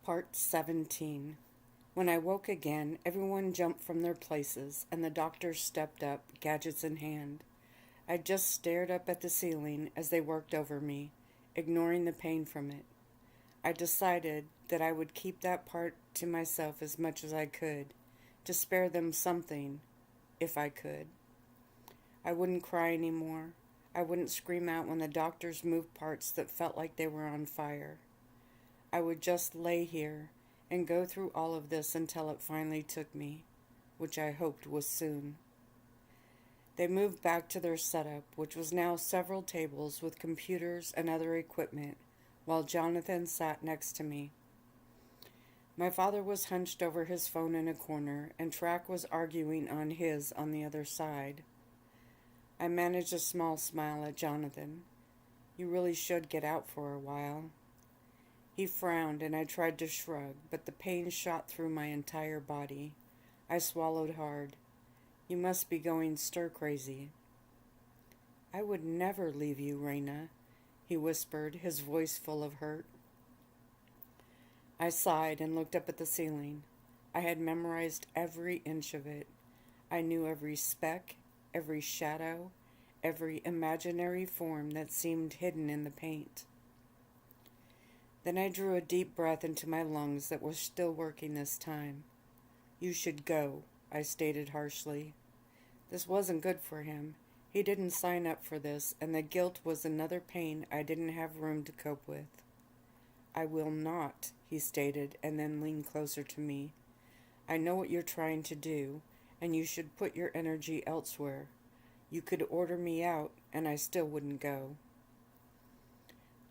Part 17. When I woke again, everyone jumped from their places, and the doctors stepped up, gadgets in hand. I just stared up at the ceiling as they worked over me, ignoring the pain from it. I decided that I would keep that part to myself as much as I could, to spare them something, if I could. I wouldn't cry anymore. I wouldn't scream out when the doctors moved parts that felt like they were on fire. I would just lay here and go through all of this until it finally took me, which I hoped was soon. They moved back to their setup, which was now several tables with computers and other equipment, while Jonathan sat next to me. My father was hunched over his phone in a corner, and Track was arguing on his on the other side. I managed a small smile at Jonathan. You really should get out for a while. He frowned, and I tried to shrug, but the pain shot through my entire body. I swallowed hard. You must be going stir-crazy. I would never leave you, Reina, he whispered, his voice full of hurt. I sighed and looked up at the ceiling. I had memorized every inch of it. I knew every speck, every shadow, every imaginary form that seemed hidden in the paint. Then I drew a deep breath into my lungs that were still working this time. You should go, I stated harshly. This wasn't good for him. He didn't sign up for this, and the guilt was another pain I didn't have room to cope with. I will not, he stated, and then leaned closer to me. I know what you're trying to do, and you should put your energy elsewhere. You could order me out, and I still wouldn't go.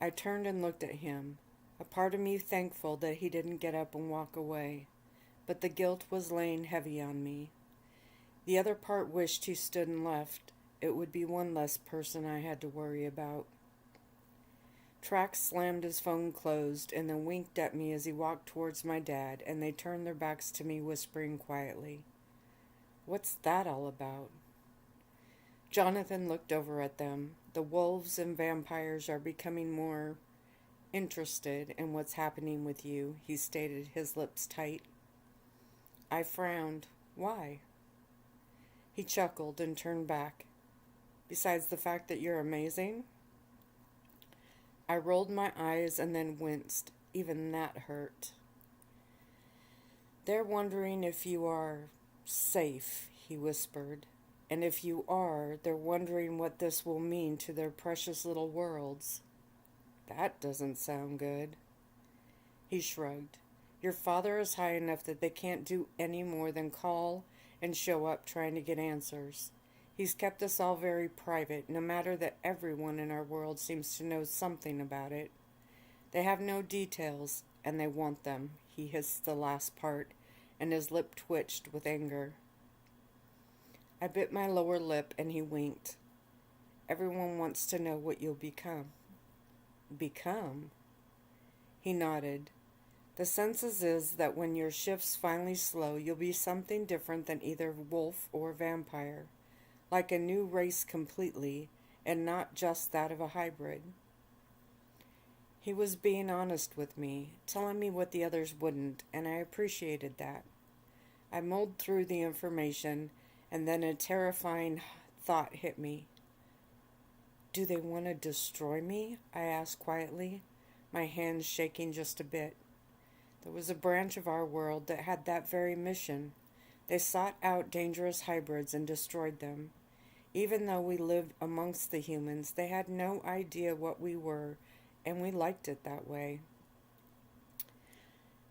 I turned and looked at him. A part of me thankful that he didn't get up and walk away, but the guilt was laying heavy on me. The other part wished he stood and left. It would be one less person I had to worry about. Trax slammed his phone closed and then winked at me as he walked towards my dad, and they turned their backs to me, whispering quietly. What's that all about? Jonathan looked over at them. The wolves and vampires are becoming more interested in what's happening with you, he stated, his lips tight. I frowned. Why? He chuckled and turned back. Besides the fact that you're amazing? I rolled my eyes and then winced. Even that hurt. They're wondering if you are safe, he whispered. And if you are, they're wondering what this will mean to their precious little worlds. That doesn't sound good. He shrugged. Your father is high enough that they can't do any more than call and show up trying to get answers. He's kept us all very private, no matter that everyone in our world seems to know something about it. They have no details, and they want them. He hissed the last part, and his lip twitched with anger. I bit my lower lip, and he winked. Everyone wants to know what you'll become. Become? He nodded. The census is that when your shifts finally slow, you'll be something different than either wolf or vampire, like a new race completely, and not just that of a hybrid. He was being honest with me, telling me what the others wouldn't, and I appreciated that. I mulled through the information, and then a terrifying thought hit me. Do they want to destroy me? I asked quietly, my hands shaking just a bit. There was a branch of our world that had that very mission. They sought out dangerous hybrids and destroyed them. Even though we lived amongst the humans, they had no idea what we were, and we liked it that way.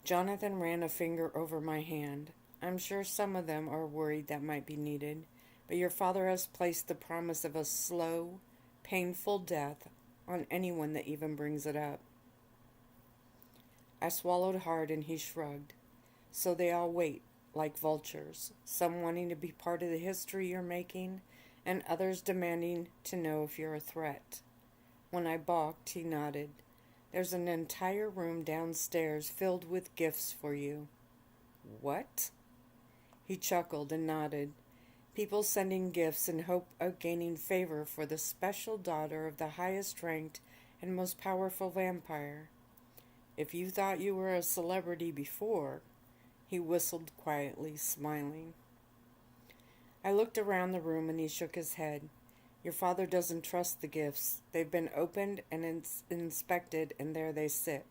Jonathan ran a finger over my hand. I'm sure some of them are worried that might be needed, but your father has placed the promise of a slow, painful death on anyone that even brings it up. I swallowed hard and he shrugged. So they all wait, like vultures, some wanting to be part of the history you're making, and others demanding to know if you're a threat. When I balked, he nodded. There's an entire room downstairs filled with gifts for you. What? He chuckled and nodded. People sending gifts in hope of gaining favor for the special daughter of the highest ranked and most powerful vampire. If you thought you were a celebrity before, he whistled quietly, smiling. I looked around the room and he shook his head. Your father doesn't trust the gifts. They've been opened and inspected, and there they sit.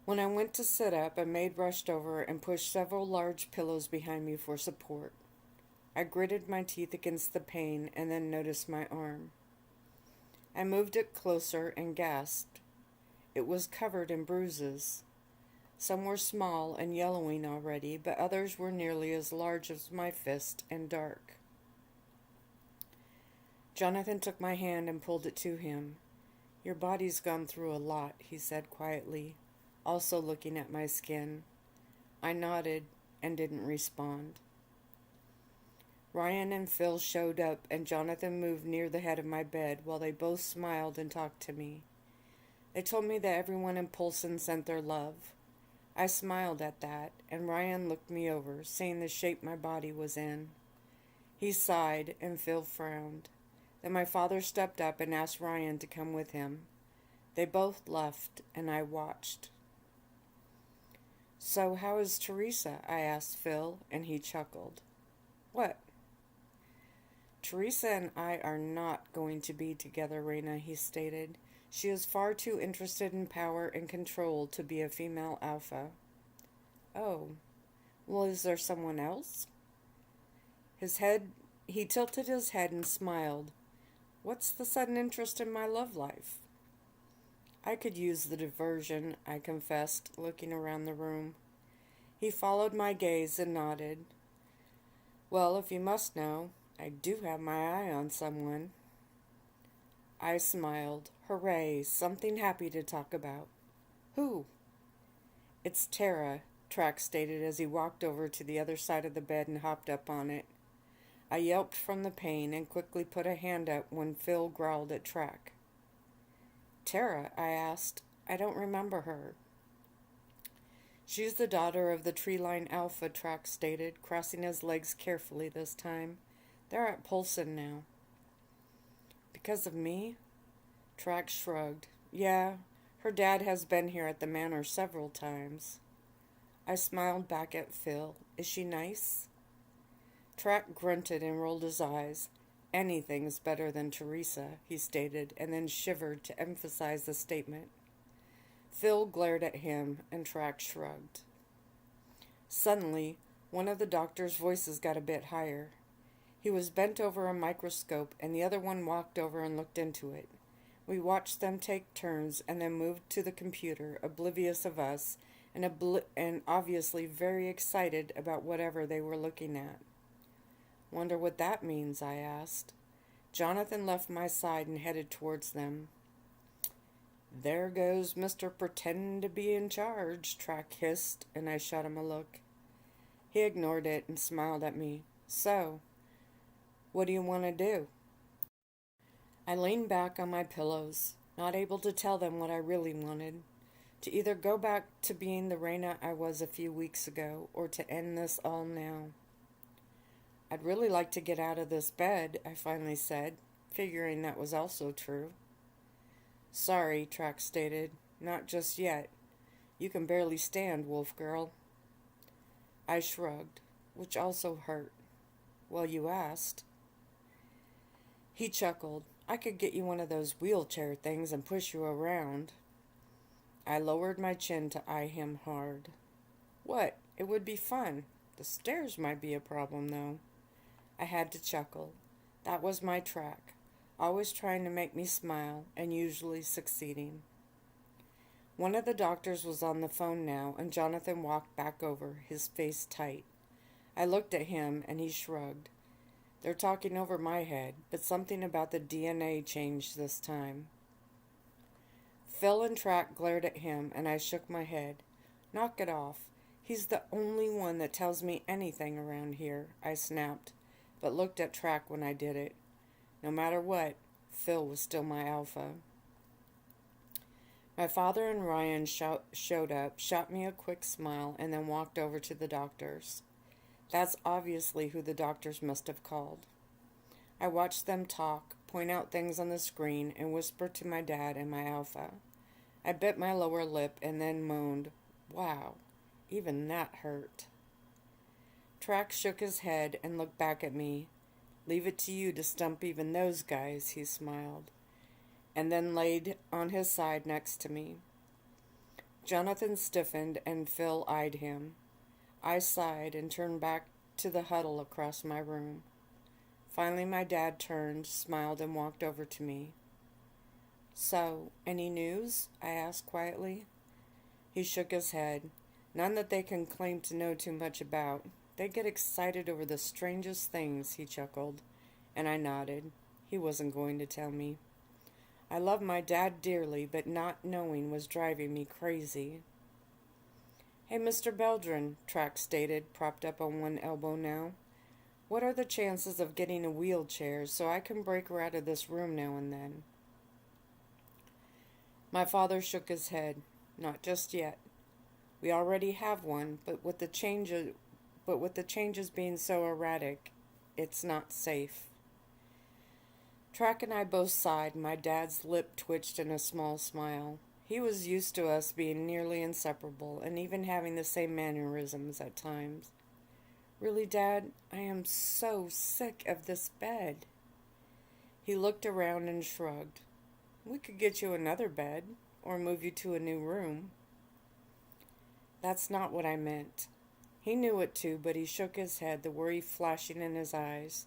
When I went to sit up, a maid rushed over and pushed several large pillows behind me for support. I gritted my teeth against the pain and then noticed my arm. I moved it closer and gasped. It was covered in bruises. Some were small and yellowing already, but others were nearly as large as my fist and dark. Jonathan took my hand and pulled it to him. Your body's gone through a lot, he said quietly, also looking at my skin. I nodded and didn't respond. Ryan and Phil showed up, and Jonathan moved near the head of my bed while they both smiled and talked to me. They told me that everyone in Polson sent their love. I smiled at that, and Ryan looked me over, seeing the shape my body was in. He sighed, and Phil frowned. Then my father stepped up and asked Ryan to come with him. They both left, and I watched. So how is Teresa? I asked Phil, and he chuckled. What? Teresa and I are not going to be together, Reina, he stated. She is far too interested in power and control to be a female alpha. Oh, well, is there someone else? He tilted his head and smiled. What's the sudden interest in my love life? I could use the diversion, I confessed, looking around the room. He followed my gaze and nodded. Well, if you must know, I do have my eye on someone. I smiled. Hooray, something happy to talk about. Who? It's Tara, Track stated as he walked over to the other side of the bed and hopped up on it. I yelped from the pain and quickly put a hand up when Phil growled at Track. Tara, I asked. I don't remember her. She's the daughter of the Treeline Alpha, Track stated, crossing his legs carefully this time. They're at Polson now. Because of me? Track shrugged. Yeah, her dad has been here at the manor several times. I smiled back at Phil. Is she nice? Track grunted and rolled his eyes. Anything's better than Teresa, he stated, and then shivered to emphasize the statement. Phil glared at him, and Track shrugged. Suddenly, one of the doctor's voices got a bit higher. He was bent over a microscope, and the other one walked over and looked into it. We watched them take turns and then moved to the computer, oblivious of us, and obviously very excited about whatever they were looking at. Wonder what that means, I asked. Jonathan left my side and headed towards them. There goes Mr. Pretending to be in charge, Track hissed, and I shot him a look. He ignored it and smiled at me. So, what do you want to do? I leaned back on my pillows, not able to tell them what I really wanted. To either go back to being the Reina I was a few weeks ago, or to end this all now. I'd really like to get out of this bed, I finally said, figuring that was also true. Sorry, Track stated. Not just yet. You can barely stand, Wolf Girl. I shrugged, which also hurt. Well, you asked. He chuckled. I could get you one of those wheelchair things and push you around. I lowered my chin to eye him hard. What? It would be fun. The stairs might be a problem, though. I had to chuckle. That was my Track, always trying to make me smile and usually succeeding. One of the doctors was on the phone now, and Jonathan walked back over, his face tight. I looked at him, and he shrugged. They're talking over my head, but something about the DNA changed this time. Phil and Track glared at him, and I shook my head. Knock it off. He's the only one that tells me anything around here, I snapped, but looked at Track when I did it. No matter what, Phil was still my alpha. My father and Ryan showed up, shot me a quick smile, and then walked over to the doctors. That's obviously who the doctors must have called. I watched them talk, point out things on the screen, and whisper to my dad and my alpha. I bit my lower lip and then moaned, "Wow, even that hurt." Track shook his head and looked back at me. "Leave it to you to stump even those guys," he smiled, and then laid on his side next to me. Jonathan stiffened and Phil eyed him. I sighed and turned back to the huddle across my room. Finally my dad turned, smiled, and walked over to me. "So, any news?" I asked quietly. He shook his head. "None that they can claim to know too much about. They get excited over the strangest things," he chuckled, and I nodded. He wasn't going to tell me. I loved my dad dearly, but not knowing was driving me crazy. "Hey, Mr. Beldrin," Track stated, propped up on one elbow now. "What are the chances of getting a wheelchair so I can break her out of this room now and then?" My father shook his head. "Not just yet. We already have one, but with the changes being so erratic, it's not safe." Track and I both sighed. My dad's lip twitched in a small smile. He was used to us being nearly inseparable and even having the same mannerisms at times. "Really, Dad, I am so sick of this bed." He looked around and shrugged. "We could get you another bed or move you to a new room." "That's not what I meant." He knew it too, but he shook his head, the worry flashing in his eyes.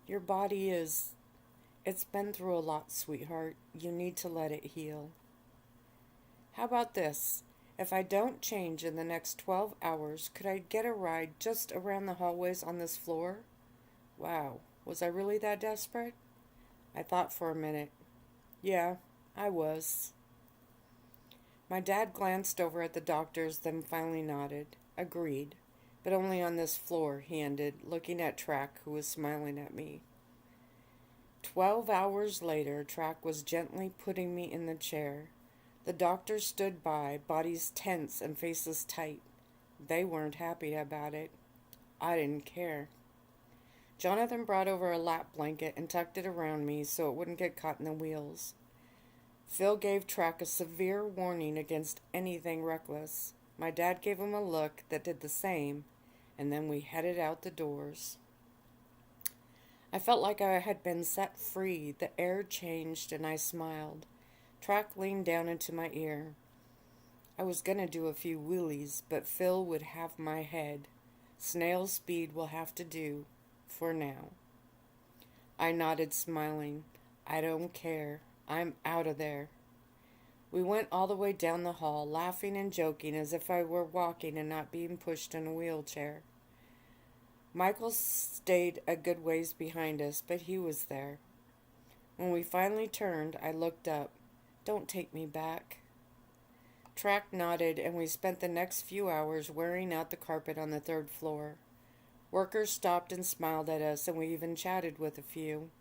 "Your body it's been through a lot, sweetheart. You need to let it heal." "How about this? If I don't change in the next 12 hours, could I get a ride just around the hallways on this floor?" Wow, was I really that desperate? I thought for a minute. Yeah, I was. My dad glanced over at the doctors, then finally nodded. "Agreed. But only on this floor," he ended, looking at Track, who was smiling at me. 12 hours later, Track was gently putting me in the chair. The doctors stood by, bodies tense and faces tight. They weren't happy about it. I didn't care. Jonathan brought over a lap blanket and tucked it around me so it wouldn't get caught in the wheels. Phil gave Track a severe warning against anything reckless. My dad gave him a look that did the same, and then we headed out the doors. I felt like I had been set free. The air changed and I smiled. Track leaned down into my ear. I was going to do a few wheelies, but Phil would have my head. Snail speed will have to do, for now. I nodded, smiling. I don't care. I'm out of there. We went all the way down the hall, laughing and joking as if I were walking and not being pushed in a wheelchair. Michael stayed a good ways behind us, but he was there. When we finally turned, I looked up. "Don't take me back." Track nodded, and we spent the next few hours wearing out the carpet on the 3rd floor. Workers stopped and smiled at us, and we even chatted with a few.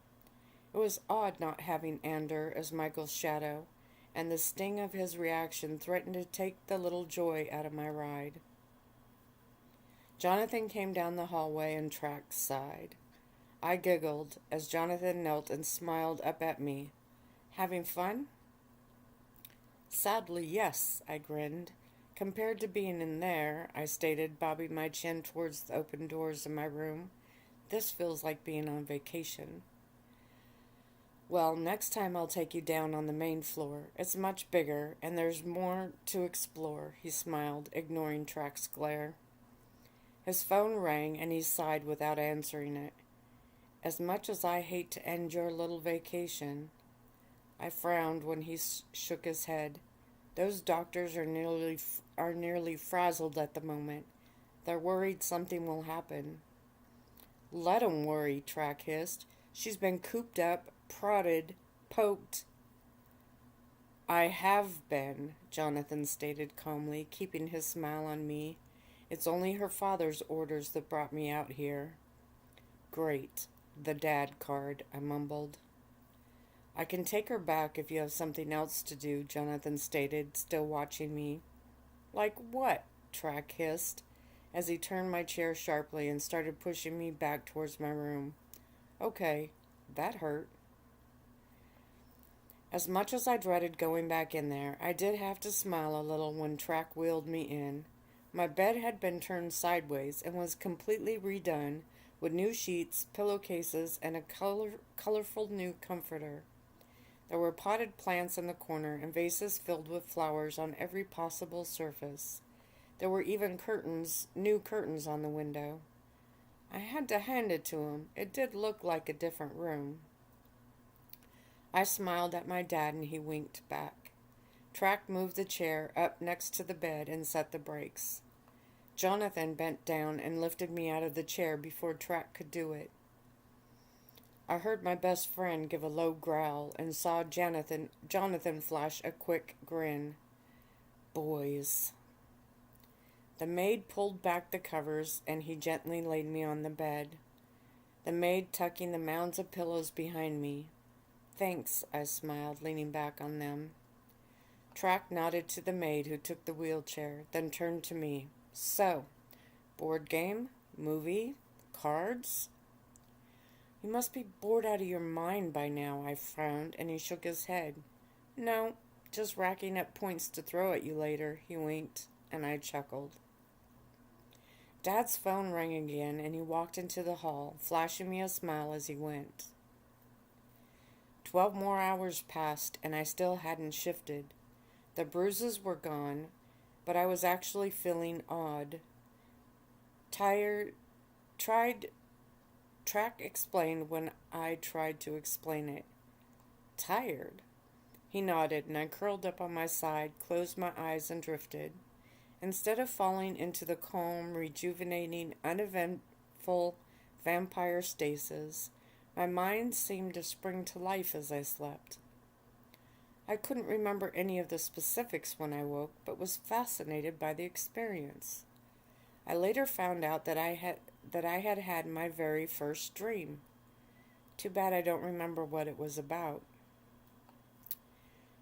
It was odd not having Ander as Michael's shadow, and the sting of his reaction threatened to take the little joy out of my ride. Jonathan came down the hallway and Track sighed. I giggled as Jonathan knelt and smiled up at me. "Having fun?" "Sadly, yes," I grinned. "Compared to being in there," I stated, bobbing my chin towards the open doors of my room, "this feels like being on vacation." "Well, next time I'll take you down on the main floor. It's much bigger, and there's more to explore," he smiled, ignoring Track's glare. His phone rang, and he sighed without answering it. "As much as I hate to end your little vacation." I frowned when he shook his head. "Those doctors are nearly frazzled at the moment. They're worried something will happen." "Let 'em worry," Track hissed. "She's been cooped up, prodded, poked." "I have been," Jonathan stated calmly, keeping his smile on me. "It's only her father's orders that brought me out here." "Great. The dad card," I mumbled. "I can take her back if you have something else to do," Jonathan stated, still watching me. "Like what?" Track hissed, as he turned my chair sharply and started pushing me back towards my room. "Okay, that hurt." As much as I dreaded going back in there, I did have to smile a little when Track wheeled me in. My bed had been turned sideways and was completely redone with new sheets, pillowcases, and a colorful new comforter. There were potted plants in the corner and vases filled with flowers on every possible surface. There were even new curtains on the window. I had to hand it to him. It did look like a different room. I smiled at my dad and he winked back. Track moved the chair up next to the bed and set the brakes. Jonathan bent down and lifted me out of the chair before Track could do it. I heard my best friend give a low growl and saw Jonathan flash a quick grin. Boys. The maid pulled back the covers and he gently laid me on the bed, the maid tucking the mounds of pillows behind me. Thanks, I smiled, leaning back on them. Track nodded to the maid who took the wheelchair, then turned to me. So, board game? Movie? Cards? You must be bored out of your mind by now, I frowned, and he shook his head. No, just racking up points to throw at you later, he winked, and I chuckled. Dad's phone rang again, and he walked into the hall, flashing me a smile as he went. 12 more hours passed, and I still hadn't shifted. The bruises were gone, but I was actually feeling odd. Tired. Track explained when I tried to explain it. Tired? He nodded, and I curled up on my side, closed my eyes, and drifted. Instead of falling into the calm, rejuvenating, uneventful vampire stasis, my mind seemed to spring to life as I slept. I couldn't remember any of the specifics when I woke, but was fascinated by the experience. I later found out that I had had my very first dream. Too bad I don't remember what it was about.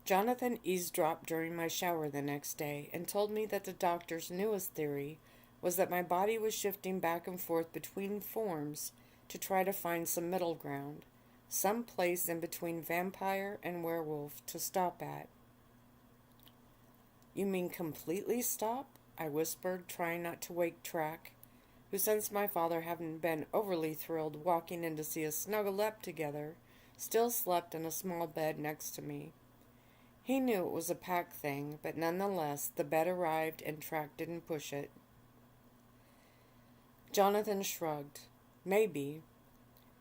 Jonathan eavesdropped during my shower the next day and told me that the doctor's newest theory was that my body was shifting back and forth between forms to try to find some middle ground, some place in between vampire and werewolf to stop at. You mean completely stop? I whispered, trying not to wake Track, who, since my father hadn't been overly thrilled walking in to see us snuggle up together, still slept in a small bed next to me. He knew it was a pack thing, but nonetheless, the bed arrived and Track didn't push it. Jonathan shrugged. Maybe.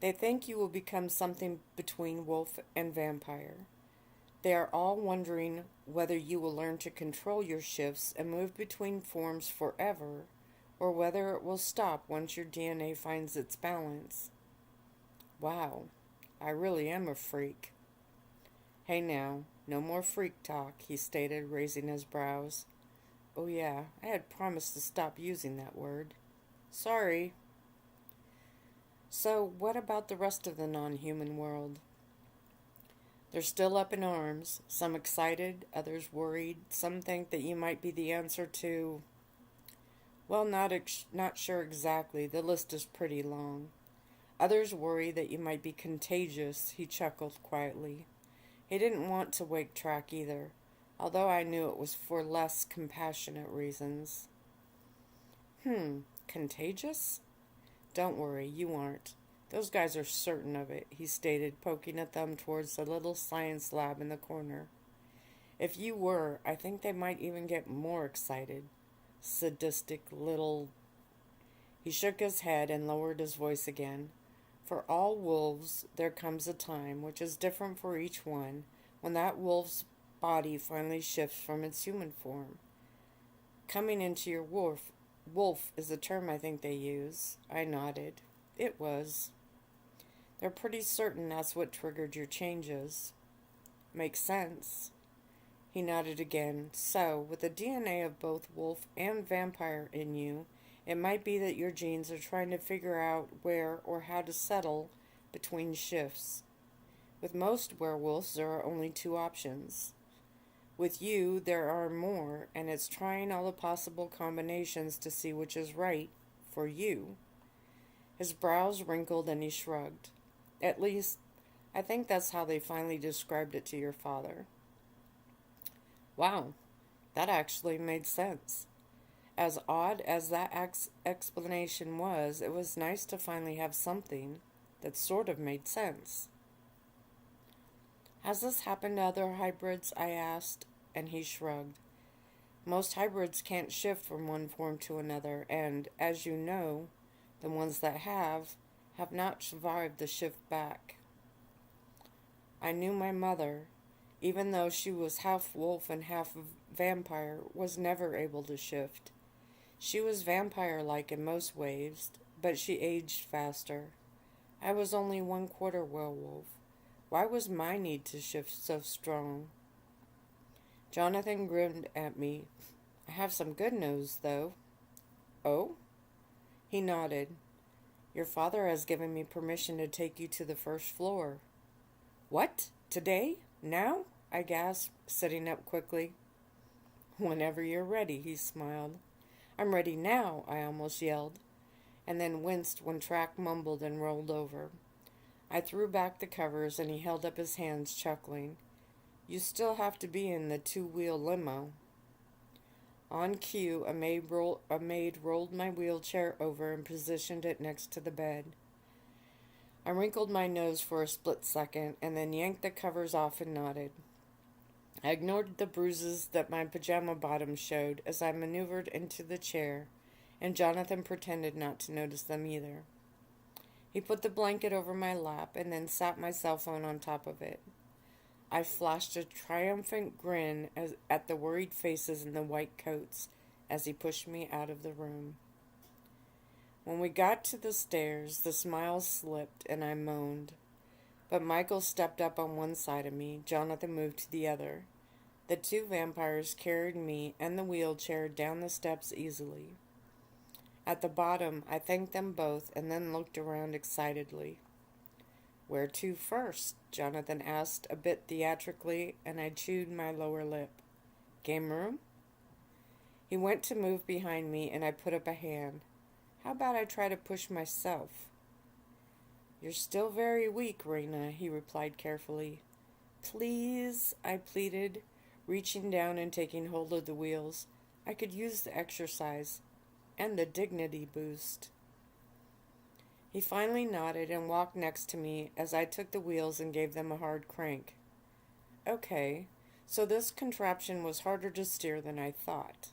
They think you will become something between wolf and vampire. They are all wondering whether you will learn to control your shifts and move between forms forever, or whether it will stop once your DNA finds its balance. Wow, I really am a freak. Hey now, no more freak talk, he stated, raising his brows. Oh yeah, I had promised to stop using that word. Sorry. So, what about the rest of the non-human world? They're still up in arms, some excited, others worried. Some think that you might be the answer to... Well, not sure exactly. The list is pretty long. Others worry that you might be contagious, he chuckled quietly. He didn't want to wake Track either, although I knew it was for less compassionate reasons. Contagious? Don't worry, you aren't. Those guys are certain of it, he stated, poking a thumb towards the little science lab in the corner. If you were, I think they might even get more excited. Sadistic little... He shook his head and lowered his voice again. For all wolves, there comes a time, which is different for each one, when that wolf's body finally shifts from its human form. Coming into your wolf is the term I think they use. I nodded. It was. They're pretty certain that's what triggered your changes. Makes sense. He nodded again. So, with the DNA of both wolf and vampire in you, it might be that your genes are trying to figure out where or how to settle between shifts. With most werewolves, there are only two options. With you, there are more, and it's trying all the possible combinations to see which is right for you. His brows wrinkled and he shrugged. At least, I think that's how they finally described it to your father. Wow, that actually made sense. As odd as that explanation was, it was nice to finally have something that sort of made sense. Has this happened to other hybrids? I asked, and he shrugged. Most hybrids can't shift from one form to another, and, as you know, the ones that have not survived the shift back. I knew my mother, even though she was half wolf and half vampire, was never able to shift. She was vampire-like in most ways, but she aged faster. I was only 1/4 werewolf. Why was my need to shift so strong? Jonathan grinned at me. I have some good news, though. Oh? He nodded. Your father has given me permission to take you to the first floor. What? Today? Now? I gasped, sitting up quickly. Whenever you're ready, he smiled. I'm ready now, I almost yelled, and then winced when Track mumbled and rolled over. I threw back the covers and he held up his hands, chuckling. You still have to be in the 2-wheel limo. On cue, a maid rolled my wheelchair over and positioned it next to the bed. I wrinkled my nose for a split second and then yanked the covers off and nodded. I ignored the bruises that my pajama bottoms showed as I maneuvered into the chair, and Jonathan pretended not to notice them either. He put the blanket over my lap and then sat my cell phone on top of it. I flashed a triumphant grin at the worried faces in the white coats as he pushed me out of the room. When we got to the stairs, the smile slipped and I moaned. But Michael stepped up on one side of me, Jonathan moved to the other. The 2 vampires carried me and the wheelchair down the steps easily. At the bottom, I thanked them both and then looked around excitedly. Where to first? Jonathan asked a bit theatrically, and I chewed my lower lip. Game room? He went to move behind me, and I put up a hand. How about I try to push myself? You're still very weak, Reina, he replied carefully. Please, I pleaded, reaching down and taking hold of the wheels. I could use the exercise and the dignity boost. He finally nodded and walked next to me as I took the wheels and gave them a hard crank. Okay, so this contraption was harder to steer than I thought.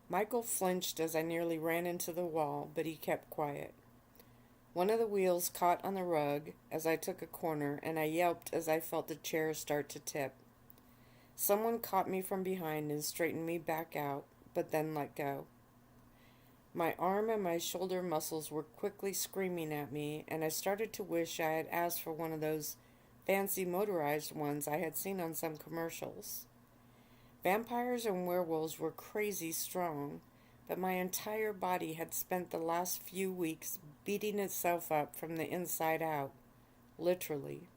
Michael flinched as I nearly ran into the wall, but he kept quiet. One of the wheels caught on the rug as I took a corner, and I yelped as I felt the chair start to tip. Someone caught me from behind and straightened me back out, but then let go. My arm and my shoulder muscles were quickly screaming at me, and I started to wish I had asked for one of those fancy motorized ones I had seen on some commercials. Vampires and werewolves were crazy strong, but my entire body had spent the last few weeks beating itself up from the inside out, literally.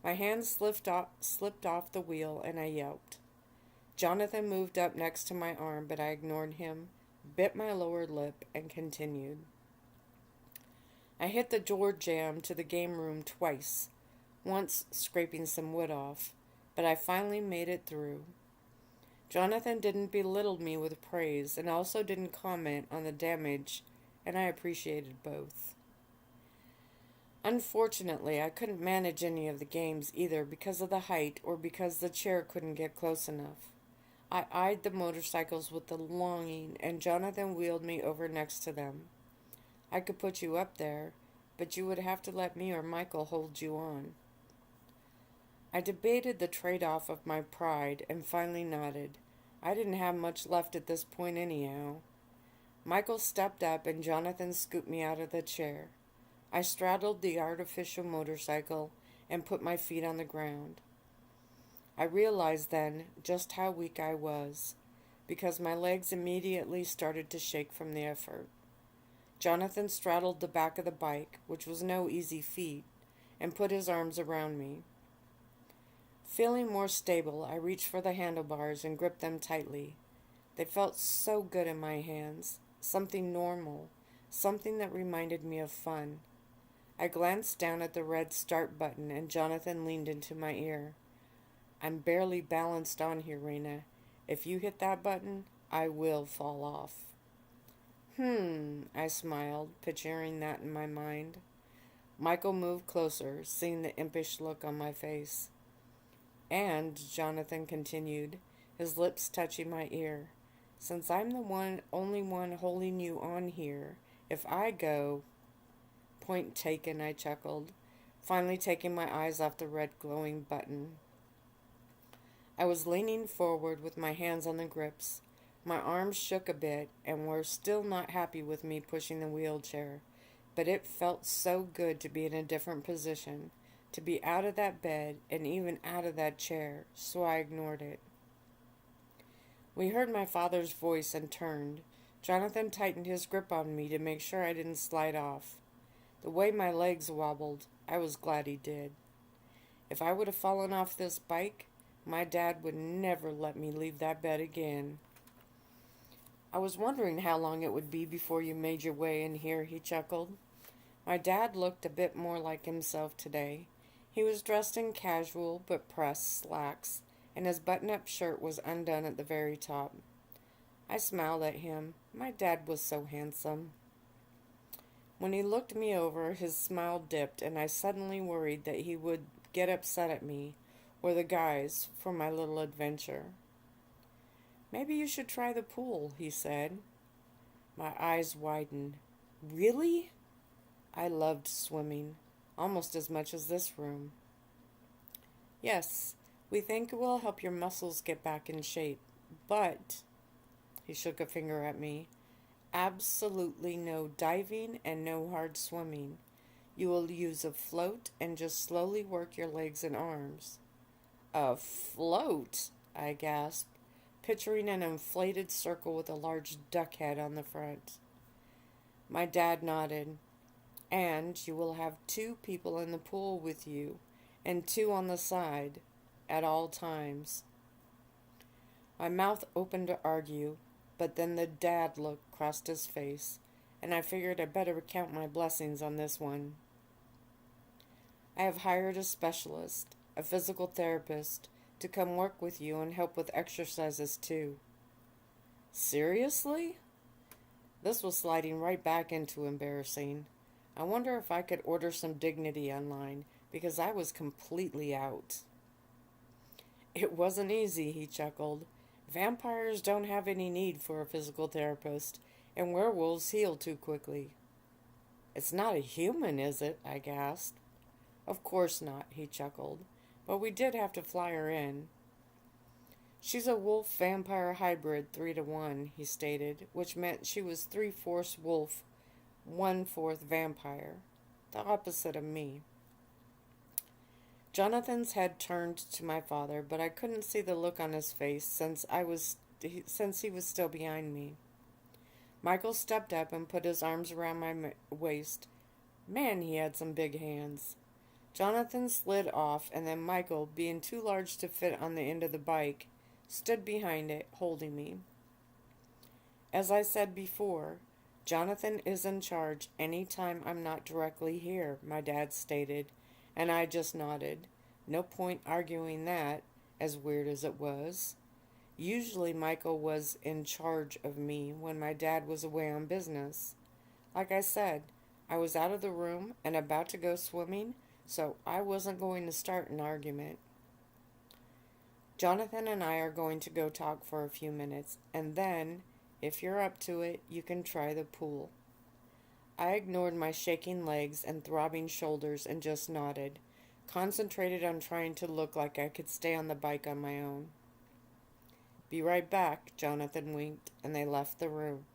My hand slipped off the wheel and I yelped. Jonathan moved up next to my arm, but I ignored him, bit my lower lip, and continued. I hit the door jamb to the game room twice, once scraping some wood off, but I finally made it through. Jonathan didn't belittle me with praise and also didn't comment on the damage, and I appreciated both. Unfortunately, I couldn't manage any of the games either because of the height or because the chair couldn't get close enough. I eyed the motorcycles with a longing, and Jonathan wheeled me over next to them. I could put you up there, but you would have to let me or Michael hold you on. I debated the trade-off of my pride and finally nodded. I didn't have much left at this point anyhow. Michael stepped up and Jonathan scooped me out of the chair. I straddled the artificial motorcycle and put my feet on the ground. I realized then just how weak I was, because my legs immediately started to shake from the effort. Jonathan straddled the back of the bike, which was no easy feat, and put his arms around me. Feeling more stable, I reached for the handlebars and gripped them tightly. They felt so good in my hands, something normal, something that reminded me of fun. I glanced down at the red start button and Jonathan leaned into my ear. I'm barely balanced on here, Reina. If you hit that button, I will fall off. I smiled, picturing that in my mind. Michael moved closer, seeing the impish look on my face. And, Jonathan continued, his lips touching my ear, since I'm the only one holding you on here, if I go... Point taken, I chuckled, finally taking my eyes off the red glowing button. I was leaning forward with my hands on the grips. My arms shook a bit and were still not happy with me pushing the wheelchair, but it felt so good to be in a different position, to be out of that bed and even out of that chair, so I ignored it. We heard my father's voice and turned. Jonathan tightened his grip on me to make sure I didn't slide off. The way my legs wobbled, I was glad he did. If I would have fallen off this bike, my dad would never let me leave that bed again. I was wondering how long it would be before you made your way in here, he chuckled. My dad looked a bit more like himself today. He was dressed in casual but pressed slacks, and his button-up shirt was undone at the very top. I smiled at him. My dad was so handsome. When he looked me over, his smile dipped, and I suddenly worried that he would get upset at me, or the guys, for my little adventure. Maybe you should try the pool, he said. My eyes widened. Really? I loved swimming, almost as much as this room. Yes, we think it will help your muscles get back in shape, but, he shook a finger at me, absolutely no diving and no hard swimming. You will use a float and just slowly work your legs and arms. A float, I gasped, picturing an inflated circle with a large duck head on the front. My dad nodded. And you will have 2 people in the pool with you, and 2 on the side, at all times. My mouth opened to argue, but then the dad look crossed his face, and I figured I'd better count my blessings on this one. I have hired a specialist, a physical therapist, to come work with you and help with exercises too. Seriously? This was sliding right back into embarrassing. I wonder if I could order some dignity online, because I was completely out. It wasn't easy, he chuckled. Vampires don't have any need for a physical therapist, and werewolves heal too quickly. It's not a human, is it? I gasped. Of course not, he chuckled, but we did have to fly her in. She's a wolf-vampire hybrid 3-to-1, he stated, which meant she was 3/4 wolf, 1/4 vampire, the opposite of me. Jonathan's head turned to my father, but I couldn't see the look on his face since he was still behind me. Michael stepped up and put his arms around my waist. Man, he had some big hands. Jonathan slid off, and then Michael, being too large to fit on the end of the bike, stood behind it, holding me. As I said before, Jonathan is in charge any time I'm not directly here, my dad stated, and I just nodded. No point arguing that, as weird as it was. Usually Michael was in charge of me when my dad was away on business. Like I said, I was out of the room and about to go swimming, so I wasn't going to start an argument. Jonathan and I are going to go talk for a few minutes, and then, if you're up to it, you can try the pool. I ignored my shaking legs and throbbing shoulders and just nodded, concentrated on trying to look like I could stay on the bike on my own. Be right back, Jonathan winked, and they left the room.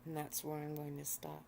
And that's where I'm going to stop.